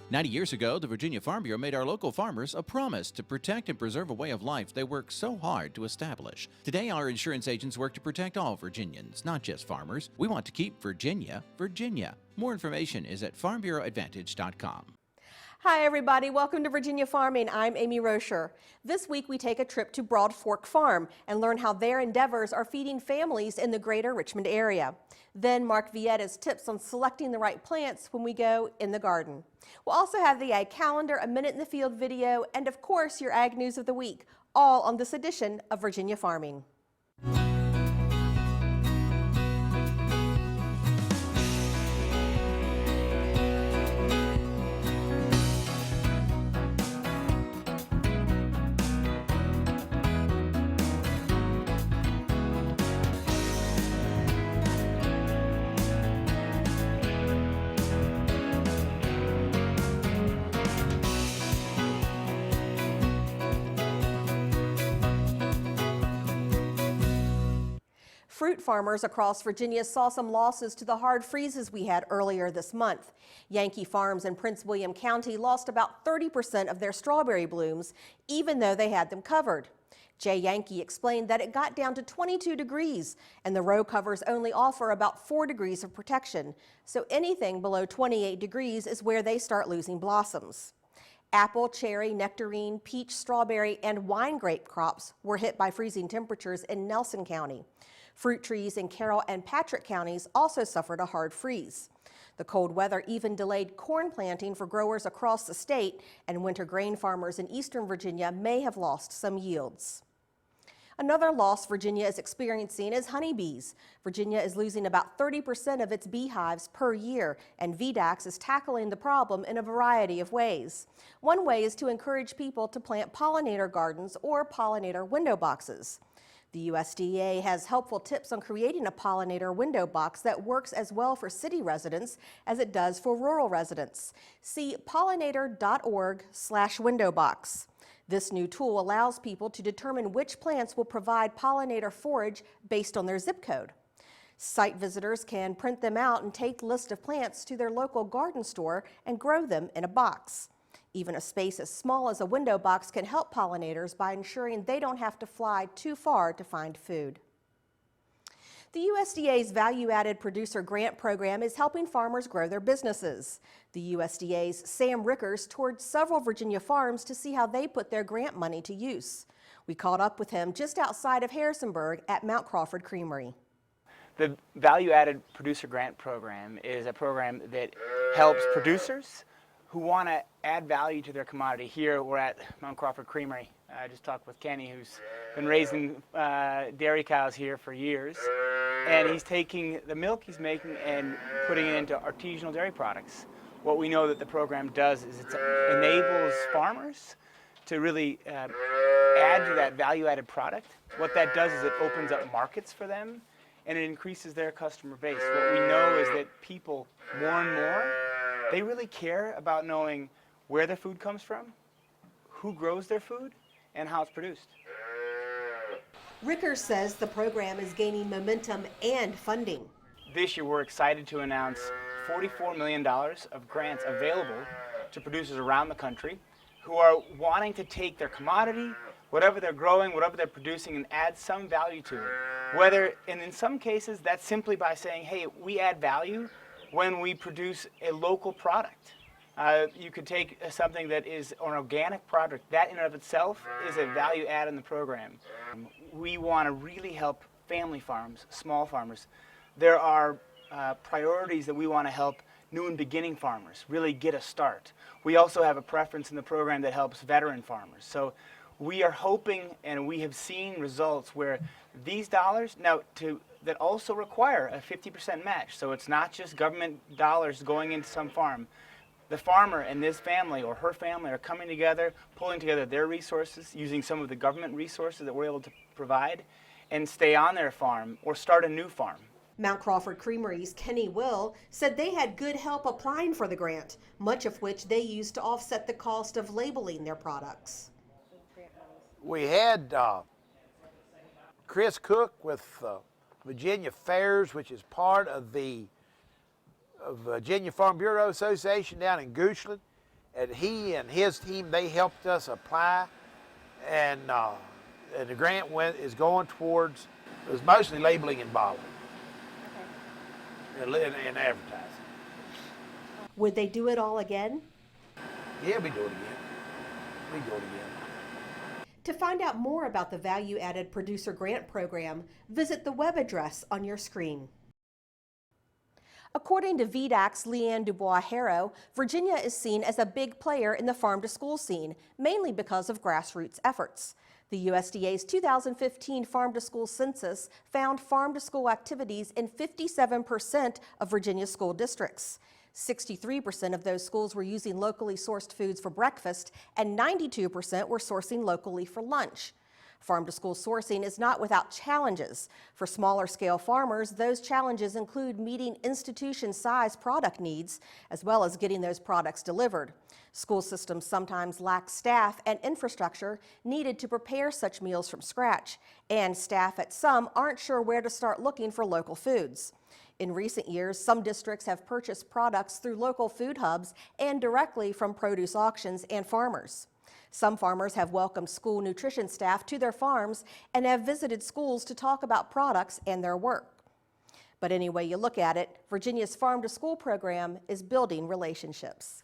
90 years ago, the Virginia Farm Bureau made our local farmers a promise to protect and preserve a way of life they worked so hard to establish. Today, our insurance agents work to protect all Virginians, not just farmers. We want to keep Virginia, Virginia. More information is at farmbureauadvantage.com. Hi everybody, welcome to Virginia Farming. I'm Amy Rocher. This week we take a trip to Broadfork Farm and learn how their endeavors are feeding families in the greater Richmond area. Then Mark Viette's tips on selecting the right plants when we go in the garden. We'll also have the Ag Calendar, a Minute in the Field video, and of course your Ag News of the Week, all on this edition of Virginia Farming. Fruit farmers across Virginia saw some losses to the hard freezes we had earlier this month. Yankee Farms in Prince William County lost about 30% of their strawberry blooms, even though they had them covered. Jay Yankee explained that it got down to 22 degrees, and the row covers only offer about 4 degrees of protection, so anything below 28 degrees is where they start losing blossoms. Apple, cherry, nectarine, peach, strawberry, and wine grape crops were hit by freezing temperatures in Nelson County. Fruit trees in Carroll and Patrick counties also suffered a hard freeze. The cold weather even delayed corn planting for growers across the state, and winter grain farmers in eastern Virginia may have lost some yields. Another loss Virginia is experiencing is honeybees. Virginia is losing about 30% of its beehives per year, and VDAX is tackling the problem in a variety of ways. One way is to encourage people to plant pollinator gardens or pollinator window boxes. The USDA has helpful tips on creating a pollinator window box that works as well for city residents as it does for rural residents. See pollinator.org/windowbox. This new tool allows people to determine which plants will provide pollinator forage based on their zip code. Site visitors can print them out and take a list of plants to their local garden store and grow them in a box. Even a space as small as a window box can help pollinators by ensuring they don't have to fly too far to find food. The USDA's Value-Added Producer Grant Program is helping farmers grow their businesses. The USDA's Sam Rickers toured several Virginia farms to see how they put their grant money to use. We caught up with him just outside of Harrisonburg at Mount Crawford Creamery. The Value-Added Producer Grant Program is a program that helps producers who want to add value to their commodity. Here we're at Mount Crawford Creamery. I just talked with Kenny, who's been raising dairy cows here for years, and he's taking the milk he's making and putting it into artisanal dairy products. What we know that the program does is it enables farmers to really add to that value-added product. What that does is it opens up markets for them, and it increases their customer base. What we know is that people, more and more, they really care about knowing where their food comes from, who grows their food, and how it's produced. Rickers says the program is gaining momentum and funding. This year we're excited to announce $44 million of grants available to producers around the country who are wanting to take their commodity, whatever they're growing, whatever they're producing, and add some value to it. And in some cases, that's simply by saying, hey, we add value when we produce a local product. You could take something that is an organic product. That in and of itself is a value add in the program. We want to really help family farms, small farmers. There are priorities that we want to help new and beginning farmers really get a start. We also have a preference in the program that helps veteran farmers. So we are hoping, and we have seen results where these dollars, that also require a 50% match. So it's not just government dollars going into some farm. The farmer and this family or her family are coming together, pulling together their resources, using some of the government resources that we're able to provide, and stay on their farm or start a new farm. Mount Crawford Creamery's Kenny Will said they had good help applying for the grant, much of which they used to offset the cost of labeling their products. We had Chris Cook with Virginia Fairs, which is part of the Virginia Farm Bureau Association down in Goochland. And he and his team, they helped us apply, and the grant is going towards, it was mostly labeling and bottling, and advertising. Would they do it all again? Yeah, we do it again. We do it again. To find out more about the Value Added Producer Grant Program, visit the web address on your screen. According to VDAC's Leanne Dubois-Harrow, Virginia is seen as a big player in the farm-to-school scene, mainly because of grassroots efforts. The USDA's 2015 farm-to-school census found farm-to-school activities in 57% of Virginia's school districts. 63% of those schools were using locally sourced foods for breakfast, and 92% were sourcing locally for lunch. Farm-to-school sourcing is not without challenges. For smaller-scale farmers, those challenges include meeting institution-size product needs, as well as getting those products delivered. School systems sometimes lack staff and infrastructure needed to prepare such meals from scratch, and staff at some aren't sure where to start looking for local foods. In recent years, some districts have purchased products through local food hubs and directly from produce auctions and farmers. Some farmers have welcomed school nutrition staff to their farms and have visited schools to talk about products and their work. But any way you look at it, Virginia's farm-to-school program is building relationships.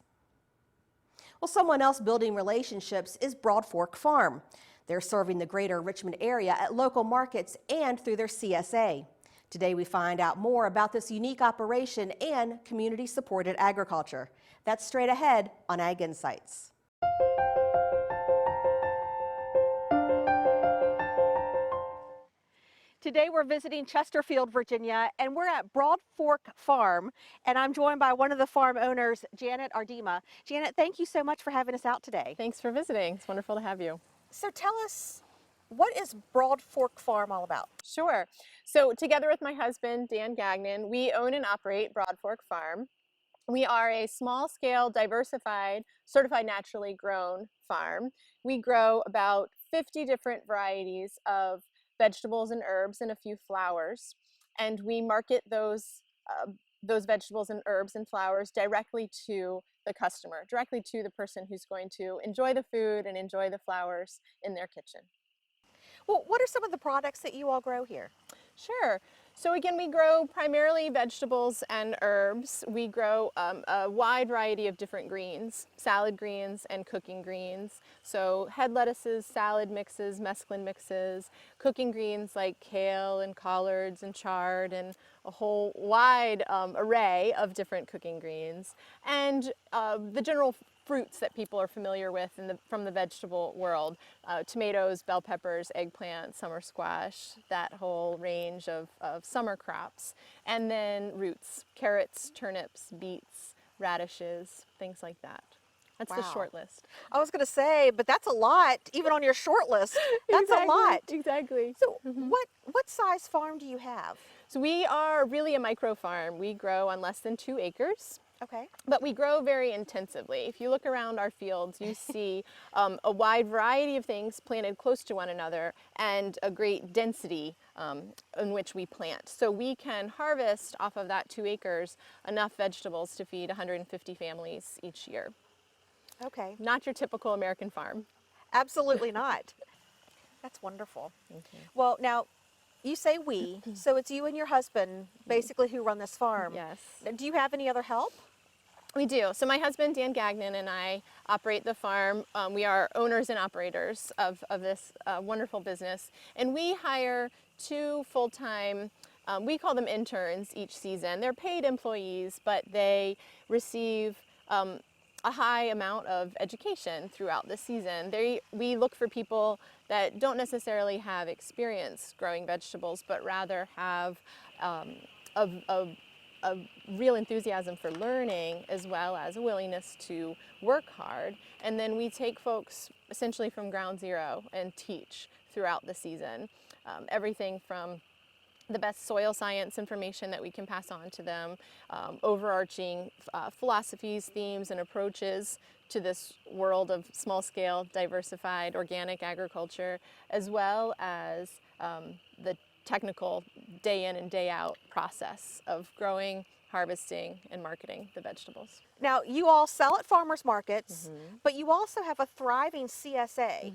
Well, someone else building relationships is Broadfork Farm. They're serving the greater Richmond area at local markets and through their CSA. Today we find out more about this unique operation and community-supported agriculture. That's straight ahead on Ag Insights. Today we're visiting Chesterfield, Virginia, and we're at Broadfork Farm, and I'm joined by one of the farm owners, Janet Ardema. Janet, thank you so much for having us out today. Thanks for visiting. It's wonderful to have you. So tell us, what is Broadfork Farm all about? Sure. So together with my husband, Dan Gagnon, we own and operate Broadfork Farm. We are a small-scale, diversified, certified naturally grown farm. We grow about 50 different varieties of vegetables and herbs and a few flowers, and we market those vegetables and herbs and flowers directly to the customer, directly to the person who's going to enjoy the food and enjoy the flowers in their kitchen. Well, what are some of the products that you all grow here? Sure. So again, we grow primarily vegetables and herbs. We grow a wide variety of different greens, salad greens and cooking greens. So head lettuces, salad mixes, mesclun mixes, cooking greens like kale and collards and chard, and a whole wide array of different cooking greens. And the general fruits that people are familiar with from the vegetable world. Tomatoes, bell peppers, eggplant, summer squash, that whole range of summer crops. And then roots, carrots, turnips, beets, radishes, things like that. That's the short list. I was going to say, but that's a lot, even on your short list. That's Exactly, a lot. Exactly. So what size farm do you have? So we are really a micro farm. We grow on less than 2 acres. Okay. But we grow very intensively. If you look around our fields, you see a wide variety of things planted close to one another and a great density in which we plant. So we can harvest off of that 2 acres enough vegetables to feed 150 families each year. Okay. Not your typical American farm. Absolutely not. That's wonderful. Well, now, you say we, so it's you and your husband basically who run this farm. Yes. Do you have any other help? We do. So my husband, Dan Gagnon, and I operate the farm. We are owners and operators of this wonderful business. And we hire 2 full-time, we call them interns each season. They're paid employees, but they receive a high amount of education throughout the season. We look for people that don't necessarily have experience growing vegetables, but rather have a real enthusiasm for learning, as well as a willingness to work hard. And then we take folks essentially from ground zero and teach throughout the season. Everything from the best soil science information that we can pass on to them, overarching philosophies, themes, and approaches to this world of small-scale, diversified, organic agriculture, as well as the technical day in and day out process of growing, harvesting, and marketing the vegetables. Now, you all sell at farmers markets, but you also have a thriving CSA.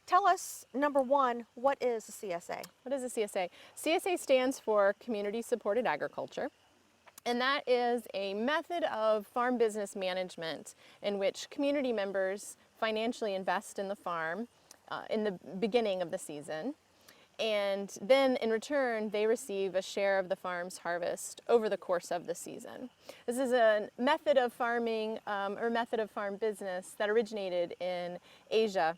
Tell us, number one, what is a CSA? What is a CSA? CSA stands for Community Supported Agriculture. And that is a method of farm business management in which community members financially invest in the farm in the beginning of the season. And then in return, they receive a share of the farm's harvest over the course of the season. This is a method of farming or method of farm business that originated in Asia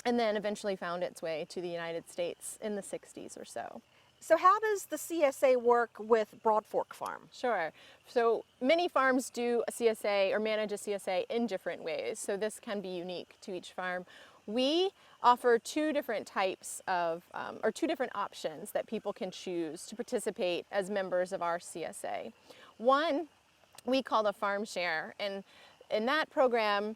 and then eventually found its way to the United States in the 60s or so. So how does the CSA work with Broadfork Farm? Sure. So many farms do a CSA or manage a CSA in different ways. So this can be unique to each farm. We offer two different types of, or two different options that people can choose to participate as members of our CSA. One we call the farm share, and in that program,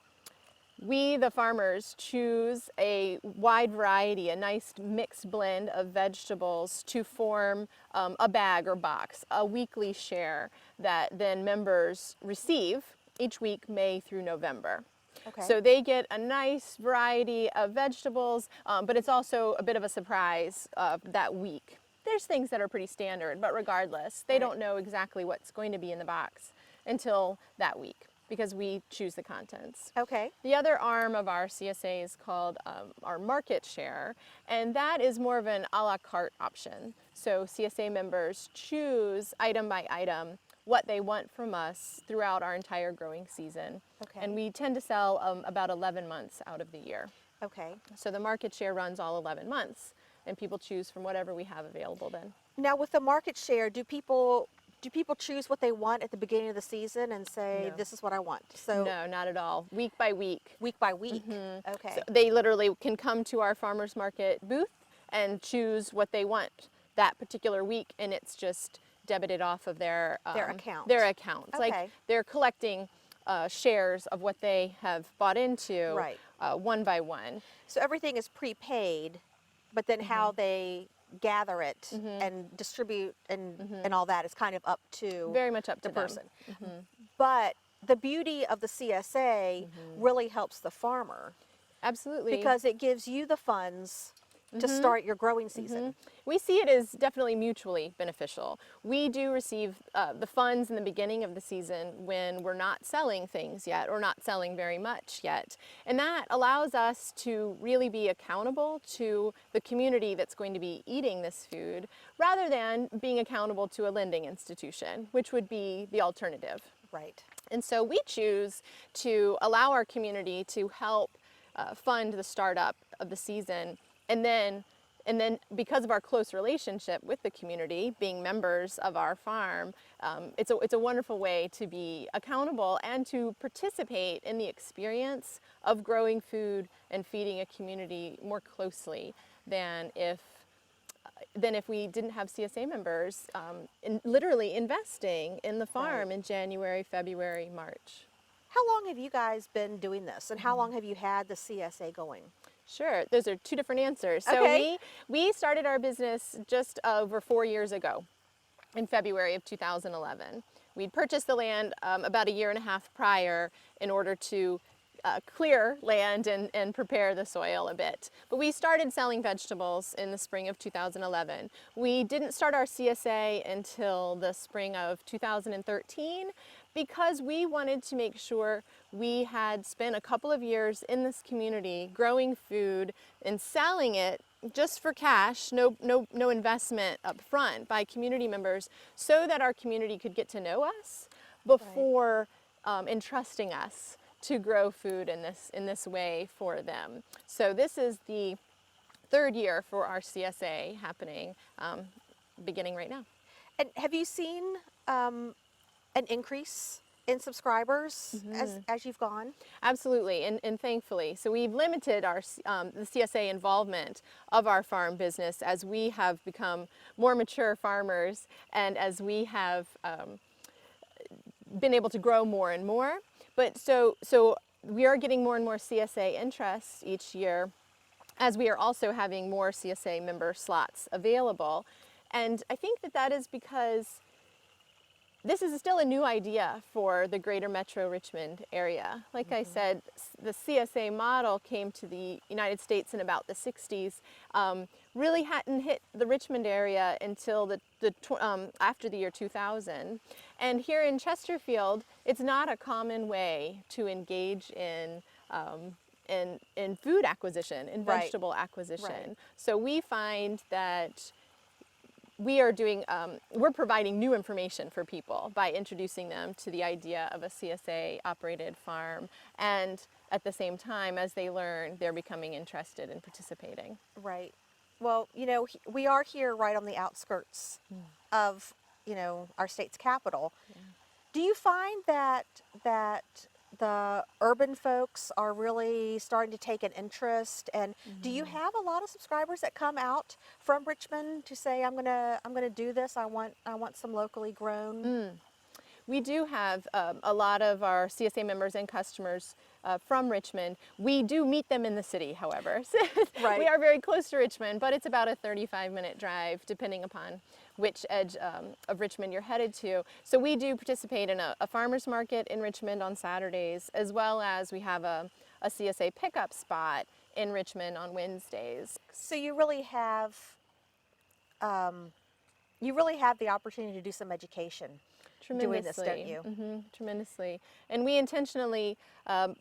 we, the farmers, choose a wide variety, a nice mixed blend of vegetables to form a bag or box, a weekly share that then members receive each week, May through November. Okay. So they get a nice variety of vegetables, but it's also a bit of a surprise that week. There's things that are pretty standard, but regardless, they don't know exactly what's going to be in the box until that week, because we choose the contents. Okay. The other arm of our CSA is called our market share, and that is more of an a la carte option. So CSA members choose item by item what they want from us throughout our entire growing season. Okay. And we tend to sell about 11 months out of the year. Okay. So the market share runs all 11 months, and people choose from whatever we have available then. Now, with the market share, do people choose what they want at the beginning of the season and say, No. this is what I want? So No, not at all. Week by week. week by week. Okay. So they literally can come to our farmers market booth and choose what they want that particular week, and it's just debited off of their account. Their account. Okay. Like they're collecting shares of what they have bought into, Right. One by one. So everything is prepaid, but then how they gather it and distribute and all that is kind of up to Very much up to the them. person. But the beauty of the CSA really helps the farmer Absolutely. because it gives you the funds to start your growing season. We see it as definitely mutually beneficial. We do receive the funds in the beginning of the season when we're not selling things yet or not selling very much yet. And that allows us to really be accountable to the community that's going to be eating this food rather than being accountable to a lending institution, which would be the alternative. Right. And so we choose to allow our community to help fund the startup of the season. And then because of our close relationship with the community, being members of our farm, it's a wonderful way to be accountable and to participate in the experience of growing food and feeding a community more closely than if we didn't have CSA members literally investing in the farm in January, February, March. How long have you guys been doing this, and how long have you had the CSA going? Sure, those are two different answers. So Okay. we started our business just over 4 years ago in February of 2011. We'd purchased the land about a year and a half prior in order to clear land and prepare the soil a bit. But we started selling vegetables in the spring of 2011. We didn't start our CSA until the spring of 2013 because we wanted to make sure we had spent a couple of years in this community growing food and selling it just for cash, no investment up front by community members, so that our community could get to know us before entrusting us to grow food in this way for them. So this is the third year for our CSA happening, beginning right now. And have you seen an increase in subscribers as you've gone? Absolutely, and thankfully. So we've limited our the CSA involvement of our farm business as we have become more mature farmers and as we have been able to grow more and more. But so we are getting more and more CSA interest each year, as we are also having more CSA member slots available. And I think that that is because this is still a new idea for the greater Metro Richmond area. Like I said, the CSA model came to the United States in about the 60s. Really hadn't hit the Richmond area until after the year 2000. And here in Chesterfield, it's not a common way to engage in food acquisition, in Right. vegetable acquisition. Right. So we find that we're providing new information for people by introducing them to the idea of a CSA operated farm, and at the same time, as they learn, they're becoming interested in participating. Right. Well, we are here right on the outskirts of, our state's capital. Do you find that the urban folks are really starting to take an interest, and do you have a lot of subscribers that come out from Richmond to say, I'm gonna do this, I want some locally grown? We do have a lot of our CSA members and customers from Richmond. We do meet them in the city, however. Right. We are very close to Richmond, but it's about a 35-minute drive, depending upon which edge of Richmond you're headed to. So we do participate in a farmer's market in Richmond on Saturdays, as well as we have a CSA pickup spot in Richmond on Wednesdays. So you really have the opportunity to do some education doing this, don't you? Tremendously. And we intentionally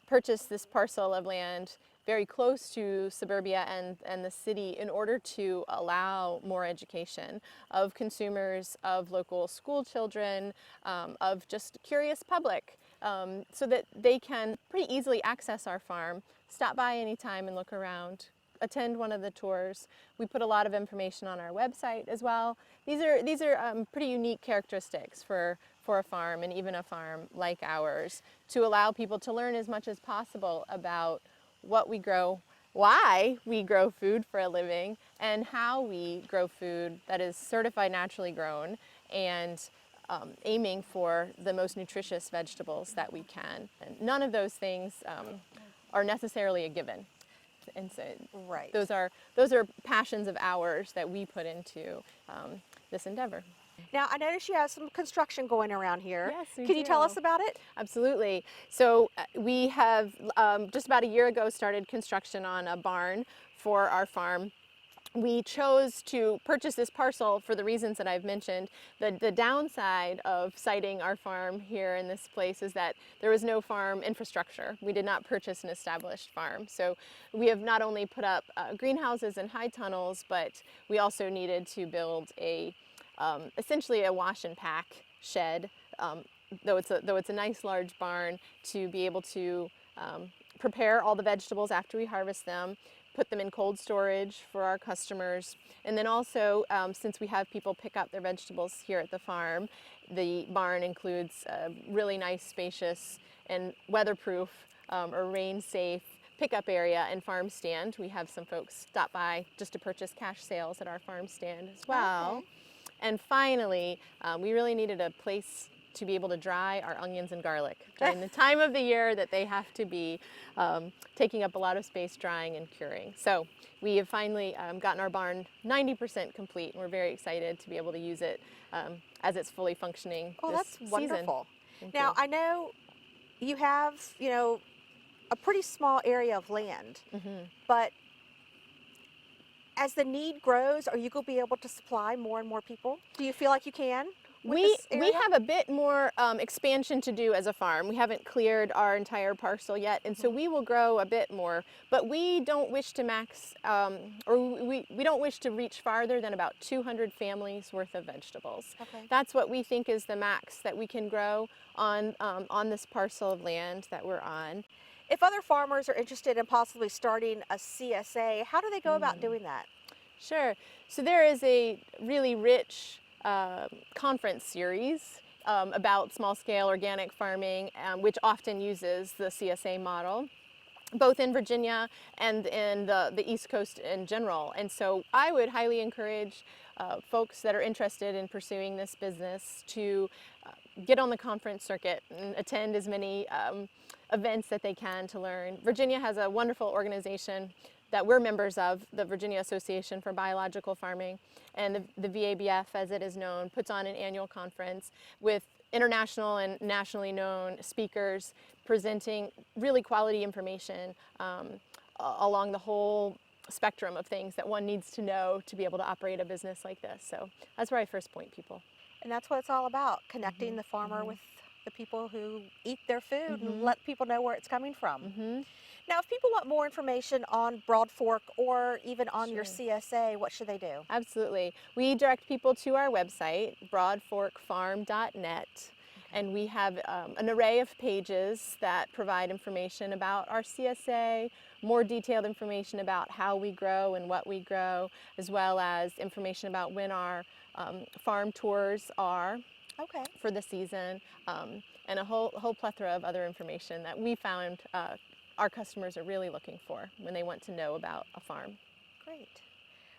purchased this parcel of land very close to suburbia and the city in order to allow more education of consumers, of local school children, of just curious public, so that they can pretty easily access our farm, stop by anytime and look around, attend one of the tours. We put a lot of information on our website as well. These are pretty unique characteristics for a farm, and even a farm like ours, to allow people to learn as much as possible about what we grow, why we grow food for a living, and how we grow food that is certified naturally grown, and aiming for the most nutritious vegetables that we can. And none of those things are necessarily a given. And so Right. those are passions of ours that we put into this endeavor. Now, I noticed you have some construction going around here. Yes, we Can you tell do. us about it? Absolutely. So we have just about a year ago started construction on a barn for our farm. We chose to purchase this parcel for the reasons that I've mentioned. The downside of siting our farm here in this place is that there was no farm infrastructure. We did not purchase an established farm. So we have not only put up greenhouses and high tunnels, but we also needed to build essentially a wash and pack shed, though it's a nice large barn, to be able to prepare all the vegetables after we harvest them, put them in cold storage for our customers, and then also, since we have people pick up their vegetables here at the farm, the barn includes a really nice, spacious, and weatherproof or rain-safe pickup area and farm stand. We have some folks stop by just to purchase cash sales at our farm stand as well. Okay. And finally, we really needed a place to be able to dry our onions and garlic during the time of the year that they have to be taking up a lot of space drying and curing. So we have finally gotten our barn 90% complete, and we're very excited to be able to use it as it's fully functioning Oh, this that's wonderful. Thank Now, you. I know you have, a pretty small area of land, but as the need grows, are you going to be able to supply more and more people? Do you feel like you can? with We this area? have a bit more expansion to do as a farm. We haven't cleared our entire parcel yet, and so we will grow a bit more. But we don't wish to max, we don't wish to reach farther than about 200 families worth of vegetables. Okay. That's what we think is the max that we can grow on this parcel of land that we're on. If other farmers are interested in possibly starting a CSA, how do they go about doing that? Sure. So there is a really rich conference series about small-scale organic farming, which often uses the CSA model, both in Virginia and in the East Coast in general. And so I would highly encourage folks that are interested in pursuing this business to get on the conference circuit and attend as many events that they can to learn. Virginia has a wonderful organization that we're members of, the Virginia Association for Biological Farming, and the VABF, as it is known, puts on an annual conference with international and nationally known speakers presenting really quality information along the whole spectrum of things that one needs to know to be able to operate a business like this. So that's where I first point people. And that's what it's all about, connecting the farmer with the people who eat their food and let people know where it's coming from. Now, if people want more information on Broadfork or even on your CSA, what should they do? Absolutely. We direct people to our website, broadforkfarm.net, and we have an array of pages that provide information about our CSA, more detailed information about how we grow and what we grow, as well as information about when our farm tours are for the season, and a whole plethora of other information that we found our customers are really looking for when they want to know about a farm. Great.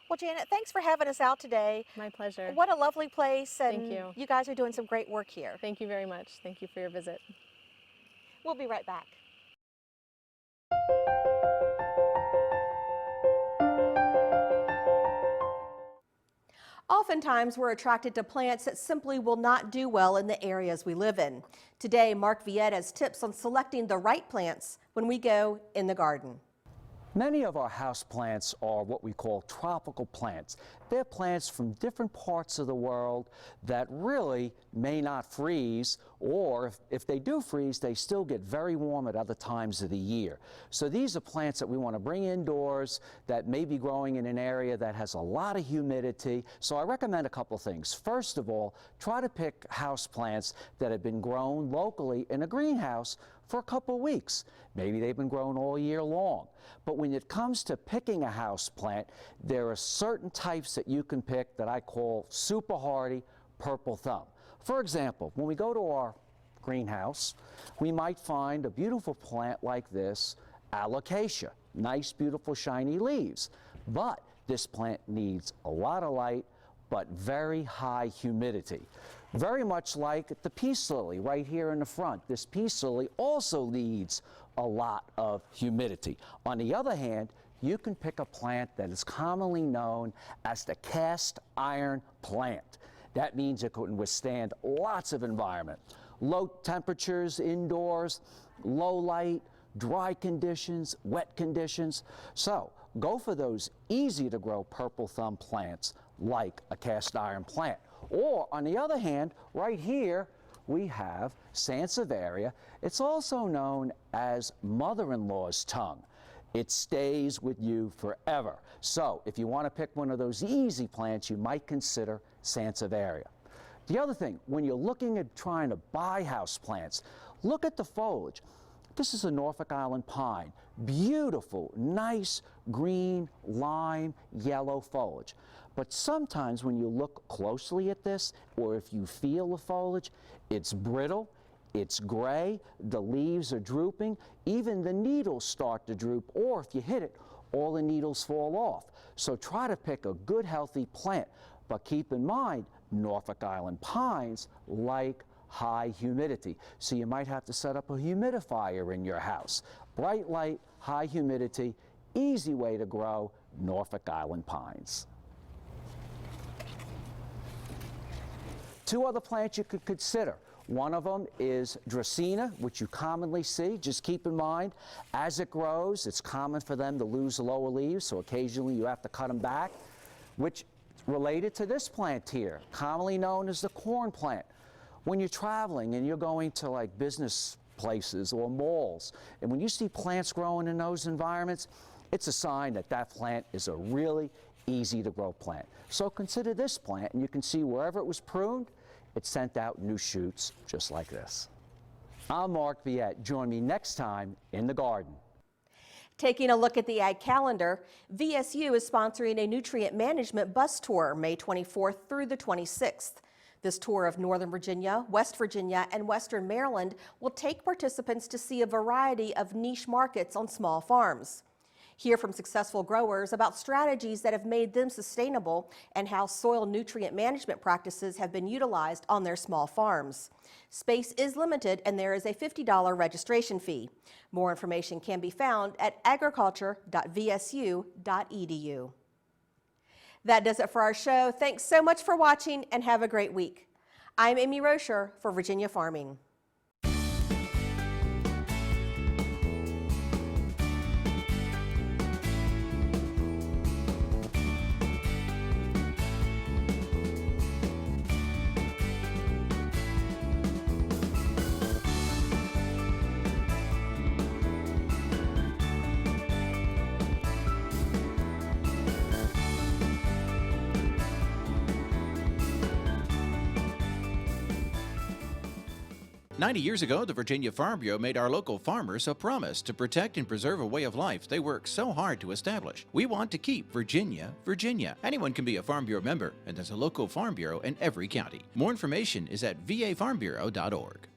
Well, Janet, thanks for having us out today. My pleasure. What a lovely place, and Thank you. You guys are doing some great work here. Thank you very much. Thank you for your visit. We'll be right back. Oftentimes, we're attracted to plants that simply will not do well in the areas we live in. Today, Mark Viette has tips on selecting the right plants when we go in the garden. Many of our house plants are what we call tropical plants. They're plants from different parts of the world that really may not freeze, or if they do freeze, they still get very warm at other times of the year. So these are plants that we want to bring indoors that may be growing in an area that has a lot of humidity. So I recommend a couple things. First of all, try to pick house plants that have been grown locally in a greenhouse for a couple weeks. Maybe they've been grown all year long. But when it comes to picking a house plant, there are certain types that you can pick that I call super hardy purple thumb. For example, when we go to our greenhouse, we might find a beautiful plant like this, alocasia. Nice, beautiful, shiny leaves. But this plant needs a lot of light, but very high humidity. Very much like the peace lily right here in the front. This peace lily also needs a lot of humidity. On the other hand, you can pick a plant that is commonly known as the cast iron plant. That means it can withstand lots of environment. Low temperatures indoors, low light, dry conditions, wet conditions. So go for those easy to grow purple thumb plants like a cast iron plant. Or on the other hand, right here, we have Sansevieria. It's also known as mother-in-law's tongue. It stays with you forever. So if you want to pick one of those easy plants, you might consider Sansevieria. The other thing, when you're looking at trying to buy house plants, look at the foliage. This is a Norfolk Island pine. Beautiful, nice, green, lime, yellow foliage. But sometimes when you look closely at this, or if you feel the foliage, it's brittle, it's gray, the leaves are drooping, even the needles start to droop, or if you hit it, all the needles fall off. So try to pick a good, healthy plant. But keep in mind, Norfolk Island pines like high humidity. So you might have to set up a humidifier in your house. Bright light, high humidity, easy way to grow Norfolk Island pines. Two other plants you could consider. One of them is Dracaena, which you commonly see. Just keep in mind, as it grows, it's common for them to lose the lower leaves, so occasionally you have to cut them back, which is related to this plant here, commonly known as the corn plant. When you're traveling and you're going to like business places or malls, and when you see plants growing in those environments, it's a sign that that plant is a really easy to grow plant. So consider this plant, and you can see wherever it was pruned, it sent out new shoots just like this. I'm Mark Viette. Join me next time in the garden. Taking a look at the ag calendar, VSU is sponsoring a nutrient management bus tour May 24th through the 26th. This tour of Northern Virginia, West Virginia, and Western Maryland will take participants to see a variety of niche markets on small farms. Hear from successful growers about strategies that have made them sustainable and how soil nutrient management practices have been utilized on their small farms. Space is limited and there is a $50 registration fee. More information can be found at agriculture.vsu.edu. That does it for our show. Thanks so much for watching and have a great week. I'm Amy Rocher for Virginia Farming. 90 years ago, the Virginia Farm Bureau made our local farmers a promise to protect and preserve a way of life they worked so hard to establish. We want to keep Virginia, Virginia. Anyone can be a Farm Bureau member, and there's a local Farm Bureau in every county. More information is at vafarmbureau.org.